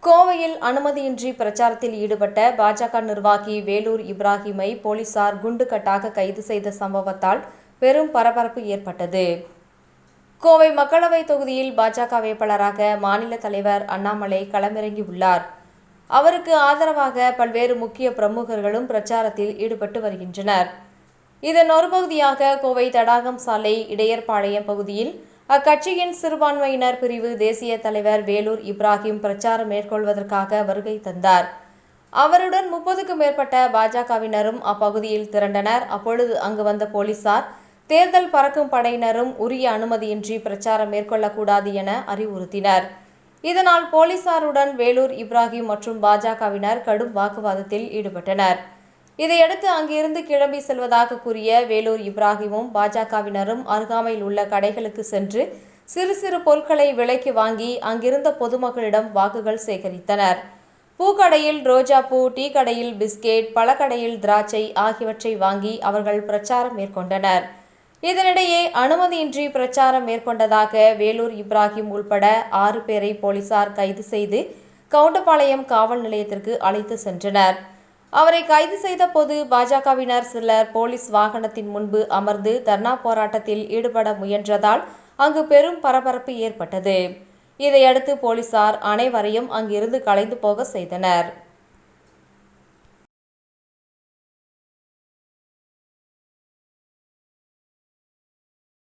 கோவையில் அனுமதியின்றி பிரச்சாரத்தில் ஈடுபட்ட பாஜக நிர்வாகி வேலூர் இப்ராஹிமை போலீசார் குண்டுகட்டாக கைது செய்த சம்பவத்தால் பெரும் பரபரப்பு ஏற்பட்டது. கோவை மக்களவை தொகுதியில் பாஜக வேட்பாளராக மாநில தலைவர் அண்ணாமலை களமிறங்கியுள்ளார். அவருக்கு ஆதரவாக பல்வேறு முக்கிய பிரமுகர்களும் பிரச்சாரத்தில் ஈடுபட்டு வருகின்றனர். இதன் ஒரு பகுதியாக கோவை தடாகம் சாலை இடையர்பாளையம் பகுதியில் அக்கட்சியின் சிறுபான்மையினர் பிரிவு தேசிய தலைவர் வேலூர் இப்ராஹிம் பிரச்சாரம் மேற்கொள்வதற்காக வருகை தந்தார். அவருடன் 30க்கும் மேற்பட்ட பாஜகவினரும் அப்பகுதியில் திரண்டனர். அப்பொழுது அங்கு வந்த போலீசார் தேர்தல் பறக்கும் படையினரும் உரிய அனுமதியின்றி பிரச்சாரம் மேற்கொள்ளக்கூடாது என அறிவுறுத்தினர். இதனால் போலீசாருடன் வேலூர் இப்ராஹிம் மற்றும் பாஜகவினர் கடும் வாக்குவாதத்தில் ஈடுபட்டனர். இதையடுத்து அங்கிருந்து கிளம்பி செல்வதாக கூறிய வேலூர் இப்ராஹிமும் பாஜகவினரும் அருகாமையில் உள்ள கடைகளுக்கு சென்று சிறு சிறு பொருட்களை விலைக்கு வாங்கி அங்கிருந்த பொதுமக்களிடம் வாக்குகள் சேகரித்தனர். பூக்கடையில் ரோஜா பூ, டீ கடையில் பிஸ்கெட், பழக்கடையில் திராட்சை ஆகியவற்றை வாங்கி அவர்கள் பிரச்சாரம் மேற்கொண்டனர். இதனிடையே அனுமதியின்றி பிரச்சாரம் மேற்கொண்டதாக வேலூர் இப்ராஹிம் உள்பட 6 பேரை போலீசார் கைது செய்து கவுண்டபாளையம் காவல் நிலையத்திற்கு அழைத்து சென்றனர். அவரை கைது செய்த போது பாஜகவினர் சிலர் போலீஸ் வாகனத்தின் முன்பு அமர்ந்து தர்ணா போராட்டத்தில் ஈடுபட முயன்றதால் அங்கு பெரும் பரபரப்பு ஏற்பட்டது. இதையடுத்து போலீசார் அனைவரையும் அங்கிருந்து கலைந்து போக செய்தனர்.